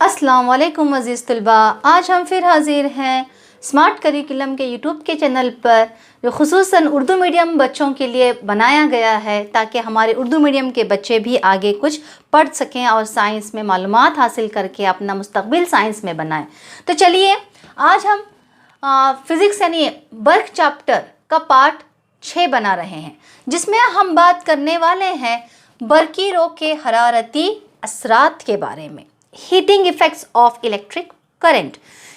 अस्सलाम वालेकुम अज़ीज़ तलबा, आज हम फिर हाज़िर हैं स्मार्ट करिकुलम के यूट्यूब के चैनल पर, जो ख़ुसूसन उर्दू मीडियम बच्चों के लिए बनाया गया है ताकि हमारे उर्दू मीडियम के बच्चे भी आगे कुछ पढ़ सकें और साइंस में मालूमात हासिल करके अपना मुस्तकबिल साइंस में बनाएं। तो चलिए आज हम फ़िज़िक्स यानी बर्क चैप्टर का पार्ट 6 बना रहे हैं, जिसमें हम बात करने वाले हैं बरकी रो के हरारती असरात के बारे में, heating effects of electric current.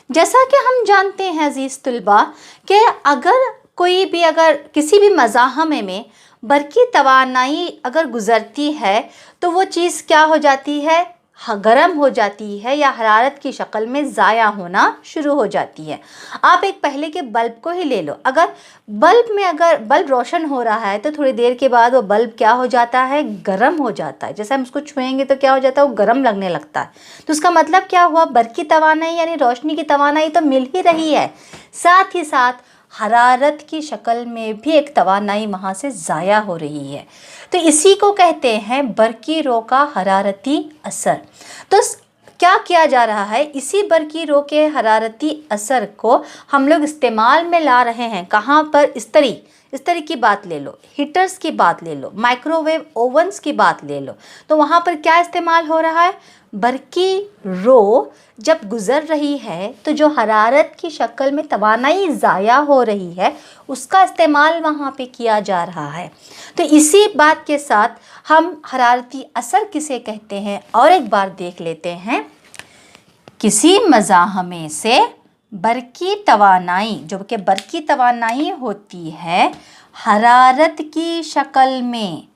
जैसा कि हम जानते हैं अजीज़ तलबा कि अगर किसी भी मज़ाहमे में बरकी तवानाई अगर गुज़रती है तो वो चीज़ क्या हो जाती है, गर्म हो जाती है या हरारत की शक्ल में ज़ाया होना शुरू हो जाती है। आप एक पहले के बल्ब को ही ले लो, अगर बल्ब रोशन हो रहा है तो थोड़ी देर के बाद वो बल्ब क्या हो जाता है, गर्म हो जाता है। जैसे हम उसको छुएंगे तो क्या हो जाता है, वो गर्म लगने लगता है। तो उसका मतलब क्या हुआ, बरकी तवानाई यानी रोशनी की तवानाई तो मिल ही रही है, साथ ही साथ हरारत की शक्ल में भी एक तवानाई वहाँ से ज़ाया हो रही है। तो इसी को कहते हैं बरकी रो का हरारती असर। तो क्या किया जा रहा है, इसी बरकी रो के हरारती असर को हम लोग इस्तेमाल में ला रहे हैं। कहाँ पर, इस्तरी की बात ले लो, हीटर्स की बात ले लो, माइक्रोवेव ओवन्स की बात ले लो, तो वहाँ पर क्या इस्तेमाल हो रहा है, बरकी रो जब गुज़र रही है तो जो हरारत की शक्ल में तवानाई ज़ाया हो रही है उसका इस्तेमाल वहाँ पे किया जा रहा है। तो इसी बात के साथ हम हरारती असर किसे कहते हैं और एक बार देख लेते हैं। किसी मज़ाहमे से बरकी तवानाई, जो कि बरकी तवानाई होती है, हरारत की शक्ल में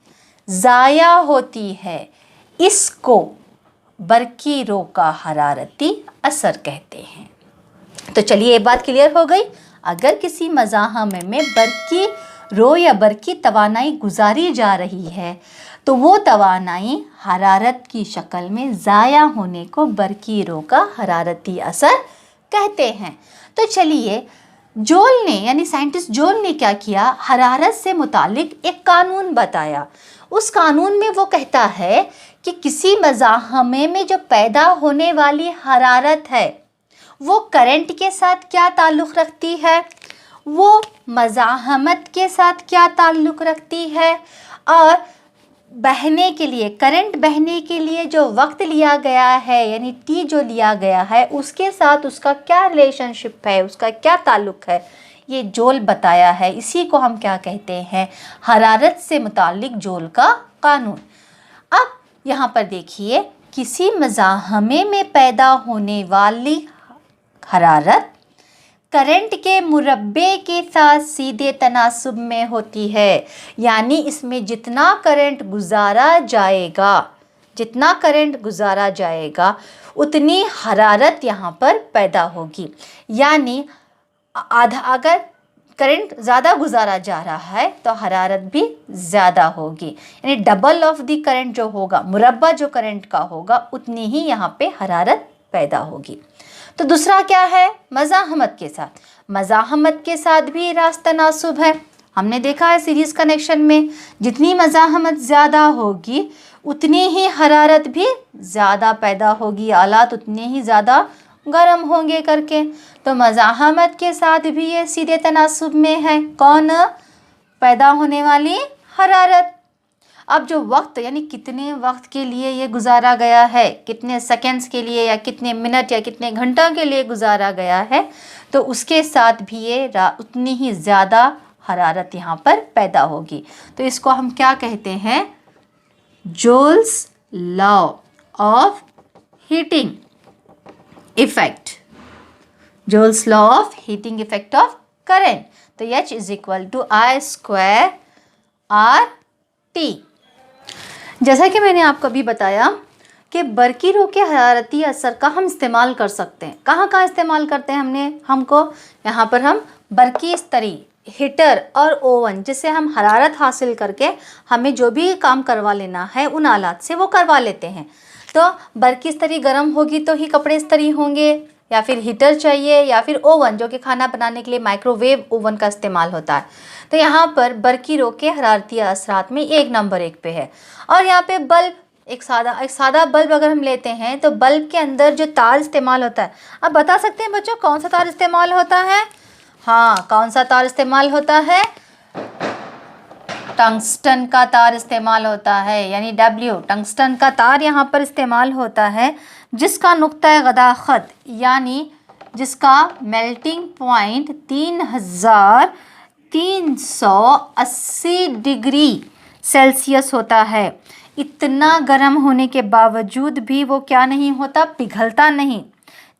ज़ाया होती है, इसको बरकी रो का हरारती असर कहते हैं। तो चलिए ये बात क्लियर हो गई। अगर किसी मज़ाहमे में बरकी रो या बरकी तवानाई गुजारी जा रही है तो वो तवानाई हरारत की शक्ल में ज़ाया होने को बरकी रो का हरारती असर कहते हैं। तो चलिए जोल ने यानी साइंटिस्ट जोल ने क्या किया, हरारत से मुतालिक एक कानून बताया। उस कानून में वो कहता है कि किसी मज़ाहमे में जो पैदा होने वाली हरारत है वो करंट के साथ क्या ताल्लुक़ रखती है, वो मज़ाहमत के साथ क्या ताल्लुक़ रखती है, और बहने के लिए, करंट बहने के लिए जो वक्त लिया गया है यानी टी जो लिया गया है उसके साथ उसका क्या रिलेशनशिप है, उसका क्या ताल्लुक़ है, ये जोल बताया है। इसी को हम क्या कहते हैं, हरारत से मुतालिक जोल का कानून। अब यहाँ पर देखिए, किसी मज़ाहमे में पैदा होने वाली हरारत करंट के मुरब्बे के साथ सीधे तनासुब में होती है, यानी इसमें जितना करंट गुजारा जाएगा उतनी हरारत यहाँ पर पैदा होगी। यानी अगर करंट ज़्यादा गुजारा जा रहा है तो हरारत भी ज़्यादा होगी, यानी डबल ऑफ दी करंट जो होगा, मुरब्बा जो करंट का होगा उतनी ही यहाँ पे हरारत पैदा होगी। तो दूसरा क्या है, मज़ाहमत के साथ भी रास्त तनासुब है। हमने देखा है सीरीज़ कनेक्शन में, जितनी मज़ाहमत ज़्यादा होगी उतनी ही हरारत भी ज़्यादा पैदा होगी, आलात उतने ही ज़्यादा गर्म होंगे करके। तो मज़ाहमत के साथ भी ये सीधे तनासुब में है, कौन, पैदा होने वाली हरारत। अब जो वक्त यानी कितने वक्त के लिए ये गुजारा गया है, कितने सेकंड्स के लिए या कितने मिनट या कितने घंटों के लिए गुजारा गया है, तो उसके साथ भी ये उतनी ही ज़्यादा हरारत यहाँ पर पैदा होगी। तो इसको हम क्या कहते हैं, जोल्स law of heating effect, जोल्स law of heating effect of current. तो H = I² RT। जैसा कि मैंने आपको अभी बताया कि बरकी रो के हरारती असर का हम इस्तेमाल कर सकते हैं। कहाँ इस्तेमाल करते हैं हमको यहाँ पर हम बरकी इस्तरी, हीटर और ओवन, जिससे हम हरारत हासिल करके हमें जो भी काम करवा लेना है उन आलात से वो करवा लेते हैं। तो बरकी इस्तरी गर्म होगी तो ही कपड़े इस्तरी होंगे, या फिर हीटर चाहिए, या फिर ओवन जो कि खाना बनाने के लिए माइक्रोवेव ओवन का इस्तेमाल होता है। तो यहाँ पर बरकी रो के हरारती असरात में 1 नंबर 1 पे है। और यहाँ पे बल्ब एक सादा बल्ब अगर हम लेते हैं तो बल्ब के अंदर जो तार इस्तेमाल होता है, अब बता सकते हैं बच्चों कौन सा तार इस्तेमाल होता है? हाँ, कौन सा तार इस्तेमाल होता है? टंगस्टन का तार इस्तेमाल होता है, यानी W टंगस्टन का तार यहाँ पर इस्तेमाल होता है, जिसका नुक्ता गदाखत यानी जिसका मेल्टिंग पॉइंट 3380 डिग्री सेल्सियस होता है। इतना गर्म होने के बावजूद भी वो क्या नहीं होता, पिघलता नहीं,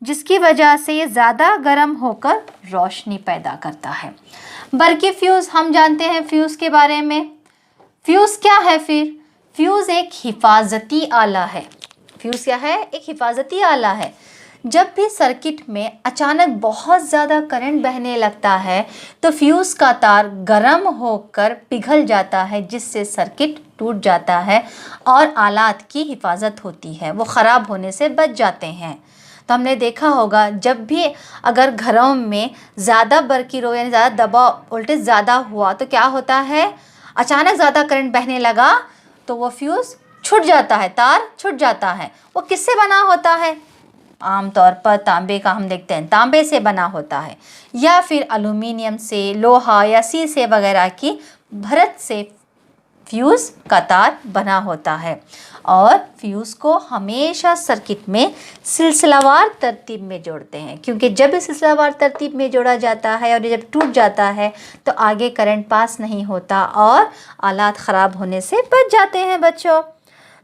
जिसकी वजह से ये ज़्यादा गर्म होकर रोशनी पैदा करता है। बरकी फ्यूज़, हम जानते हैं फ्यूज़ के बारे में। फ्यूज़ क्या है फिर? फ्यूज़ एक हिफाजती आला है। फ्यूज़ क्या है? एक हिफाजती आला है। जब भी सर्किट में अचानक बहुत ज़्यादा करंट बहने लगता है तो फ्यूज़ का तार गर्म होकर पिघल जाता है, जिससे सर्किट टूट जाता है और आलात की हिफाजत होती है, वो ख़राब होने से बच जाते हैं। तो हमने देखा होगा जब भी अगर घरों में ज़्यादा बरकी रो यानी ज़्यादा दबाव वोल्टेज ज़्यादा हुआ तो क्या होता है, अचानक ज़्यादा करंट बहने लगा तो वो फ्यूज़ छूट जाता है, तार छूट जाता है। वो किससे बना होता है? आमतौर पर तांबे का हम देखते हैं, तांबे से बना होता है, या फिर एल्युमिनियम से, लोहा या शीशे वगैरह की भरत से फ्यूज़ का तार बना होता है। और फ्यूज़ को हमेशा सर्किट में सिलसिलावार तरतीब में जोड़ते हैं, क्योंकि जब इस सिलसिलावार तरतीब में जोड़ा जाता है और जब टूट जाता है तो आगे करंट पास नहीं होता और आलात ख़राब होने से बच जाते हैं बच्चों।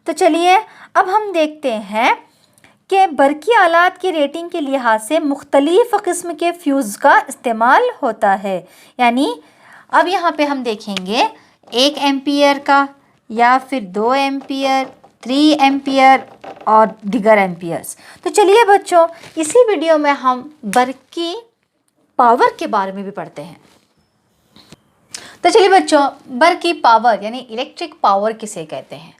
तो चलिए अब हम देखते हैं कि बरकी आलात की रेटिंग के लिहाज से मुख्तलिफ़ किस्म के फ्यूज़ का इस्तेमाल होता है। यानी अब यहाँ पे हम देखेंगे 1 एम्पियर का या फिर 2 एम्पियर, 3 एम्पियर और दीगर एम्पियर्स। तो चलिए बच्चों इसी वीडियो में हम बरकी पावर के बारे में भी पढ़ते हैं। तो चलिए बच्चों, बरकी पावर यानी इलेक्ट्रिक पावर किसे कहते हैं?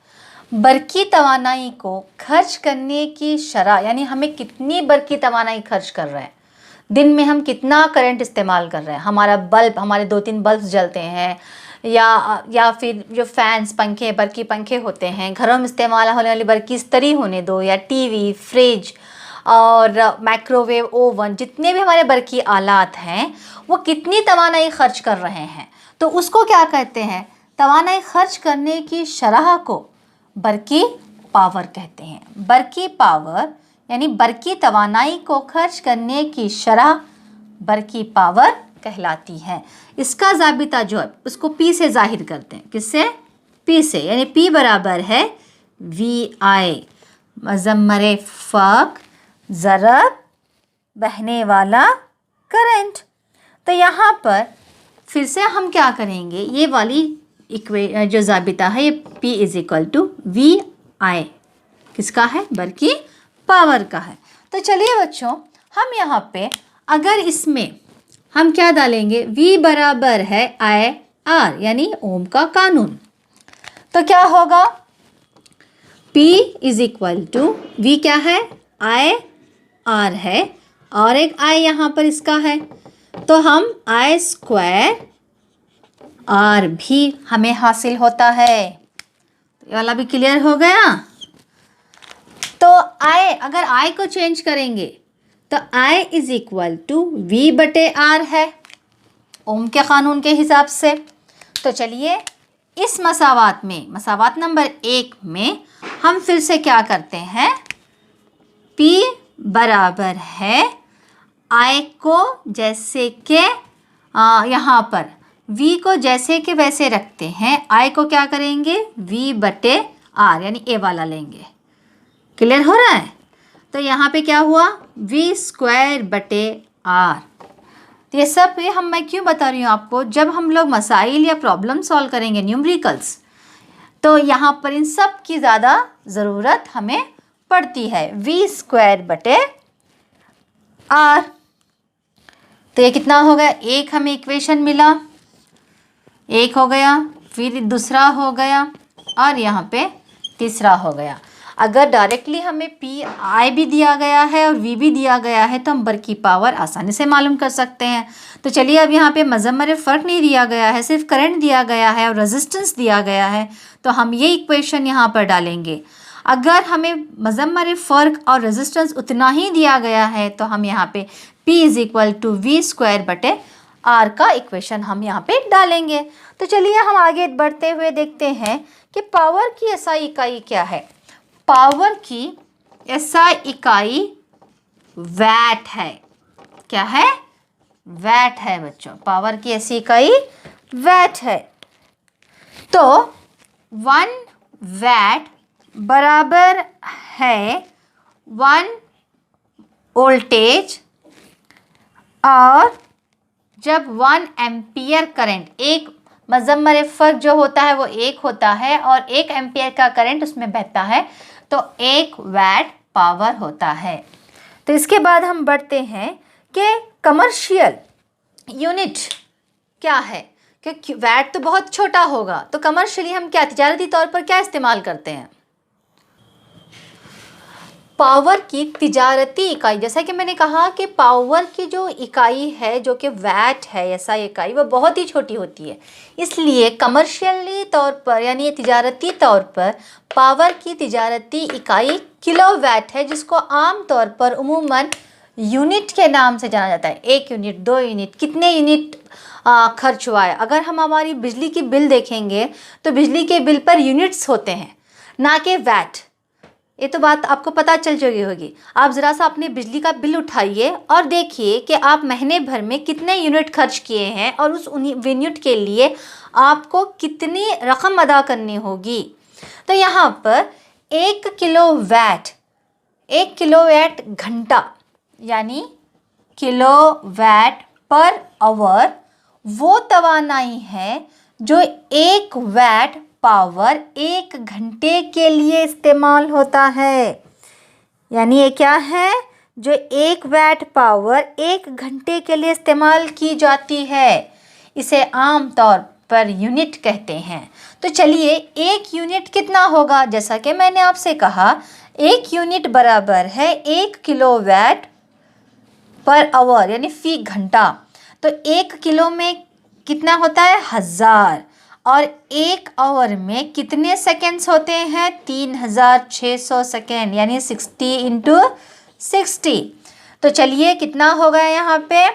बरकी तवानाई को खर्च करने की शरह, यानी हमें कितनी बरकी तवानाई खर्च कर रहे हैं, दिन में हम कितना करंट इस्तेमाल कर रहे हैं, हमारा बल्ब, हमारे 2-3 बल्ब जलते हैं, या फिर जो फैंस, पंखे, बरकी पंखे होते हैं, घरों में इस्तेमाल होने वाली बरकी इस्त्री होने दो, या टीवी, फ्रिज और माइक्रोवेव ओवन, जितने भी हमारे बरकी आलात हैं वो कितनी तवानाई खर्च कर रहे हैं, तो उसको क्या कहते हैं? तवानाई खर्च करने की शरह को बरकी पावर कहते हैं। बरकी पावर यानी बरकी तवानाई को खर्च करने की शरह बरकी पावर कहलाती है। इसका ज़ाबिता जो है उसको P से जाहिर करते हैं। किससे? P से, यानी P बराबर है VI, मज़म्मर फ़ाक ज़रब बहने वाला करंट। तो यहाँ पर फिर से हम क्या करेंगे, ये वाली जो ज़ाबिता है ये P = VI किसका है? बरकी पावर का है। तो चलिए बच्चों हम यहाँ पे अगर इसमें हम क्या डालेंगे, V बराबर है IR यानी ओम का कानून, तो क्या होगा? P = V क्या है? IR है और एक I यहाँ पर इसका है, तो हम I² R भी हमें हासिल होता है। ये वाला भी क्लियर हो गया। तो I, अगर I को चेंज करेंगे तो I = V/R है ओम के क़ानून के हिसाब से। तो चलिए इस मसावात में, मसावात नंबर 1 में हम फिर से क्या करते हैं, P बराबर है I को जैसे कि यहाँ पर V को जैसे कि वैसे रखते हैं, I को क्या करेंगे V/R यानी ए वाला लेंगे। क्लियर हो रहा है? तो यहाँ पे क्या हुआ V²/R। तो ये सब मैं क्यों बता रही हूँ आपको, जब हम लोग मसाइल या प्रॉब्लम सॉल्व करेंगे न्यूमरिकल्स, तो यहाँ पर इन सब की ज़्यादा ज़रूरत हमें पड़ती है। V²/R। तो ये कितना हो गया? एक हमें इक्वेशन मिला, एक हो गया, फिर दूसरा हो गया और यहाँ पे तीसरा हो गया। अगर डायरेक्टली हमें I भी दिया गया है और V भी दिया गया है तो हम बरकी पावर आसानी से मालूम कर सकते हैं। तो चलिए अब यहाँ पे मज़म्मर फ़र्क नहीं दिया गया है, सिर्फ करंट दिया गया है और रेजिस्टेंस दिया गया है, तो हम ये इक्वेशन यहाँ पर डालेंगे। अगर हमें मज़म्मर फ़र्क और रेजिस्टेंस उतना ही दिया गया है तो हम यहाँ पे P = V²/R का इक्वेशन हम यहाँ पे डालेंगे। तो चलिए हम आगे बढ़ते हुए देखते हैं कि पावर की SI इकाई क्या है। पावर की SI इकाई वैट है। क्या है? वैट है बच्चों। पावर की SI इकाई वैट है। तो 1 वैट बराबर है 1 वोल्टेज, और जब 1 एम्पियर करंट, एक मज़म्मर फ़र्क जो होता है वो 1 होता है और 1 एम्पियर का करंट उसमें बहता है, तो 1 वैट पावर होता है। तो इसके बाद हम बढ़ते हैं कि कमर्शियल यूनिट क्या है, क्योंकि वैट तो बहुत छोटा होगा, तो कमर्शियली हम क्या, तिजारती तौर पर क्या इस्तेमाल करते हैं? पावर की तिजारती इकाई, जैसा कि मैंने कहा कि पावर की जो इकाई है जो कि वैट है, ऐसा इकाई वो बहुत ही छोटी होती है, इसलिए कमर्शियली तौर पर यानी तिजारती तौर पर पावर की तिजारती इकाई किलोवाट है, जिसको आम तौर पर उमूमन यूनिट के नाम से जाना जाता है। 1 यूनिट, 2 यूनिट, कितने यूनिट खर्च हुआ है। अगर हम हमारी बिजली की बिल देखेंगे तो बिजली के बिल पर यूनिट्स होते हैं, ना कि वैट। ये तो बात आपको पता चल चुकी होगी। आप ज़रा सा अपने बिजली का बिल उठाइए और देखिए कि आप महीने भर में कितने यूनिट खर्च किए हैं और उस यूनिट के लिए आपको कितनी रकम अदा करनी होगी। तो यहाँ पर 1 किलोवाट घंटा यानी किलोवाट पर आवर वो तवानाई है जो 1 वैट पावर 1 घंटे के लिए इस्तेमाल होता है। यानी ये क्या है, जो 1 वैट पावर 1 घंटे के लिए इस्तेमाल की जाती है, इसे आम तौर पर यूनिट कहते हैं। तो चलिए 1 यूनिट कितना होगा, जैसा कि मैंने आपसे कहा 1 यूनिट बराबर है 1 किलोवाट पर आवर यानी फी घंटा। तो 1 किलो में कितना होता है, 1000, और 1 आवर में कितने सेकेंड्स होते हैं, 3600 सेकेंड, यानी 60 × 60। तो चलिए कितना हो गया यहाँ पे,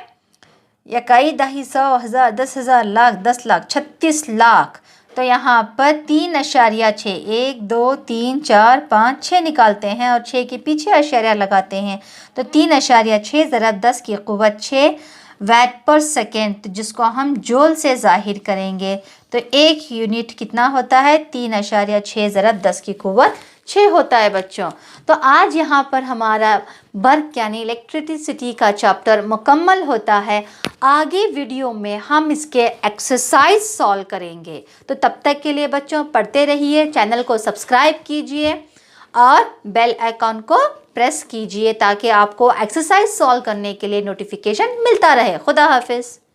इकाई, दही, 100, 1000, 10,000, लाख, 10 लाख, 36 लाख। तो यहाँ पर 3.6, 1 2 3 4 5 6 निकालते हैं और 6 के पीछे अशारिया लगाते हैं। तो 3.6 ज़रा 10 की क़ुव्वत 6 वैट पर सेकेंड, जिसको हम जूल से ज़ाहिर करेंगे। तो 1 यूनिट कितना होता है, 3.6 ज़रा 10 की क़ुव्वत 6 होता है बच्चों। तो आज यहाँ पर हमारा बर्क यानी इलेक्ट्रिसिटी का चैप्टर मुकम्मल होता है। आगे वीडियो में हम इसके एक्सरसाइज सॉल्व करेंगे। तो तब तक के लिए बच्चों पढ़ते रहिए, चैनल को सब्सक्राइब कीजिए और बेल आइकॉन को प्रेस कीजिए ताकि आपको एक्सरसाइज सॉल्व करने के लिए नोटिफिकेशन मिलता रहे। खुदा हाफिज़।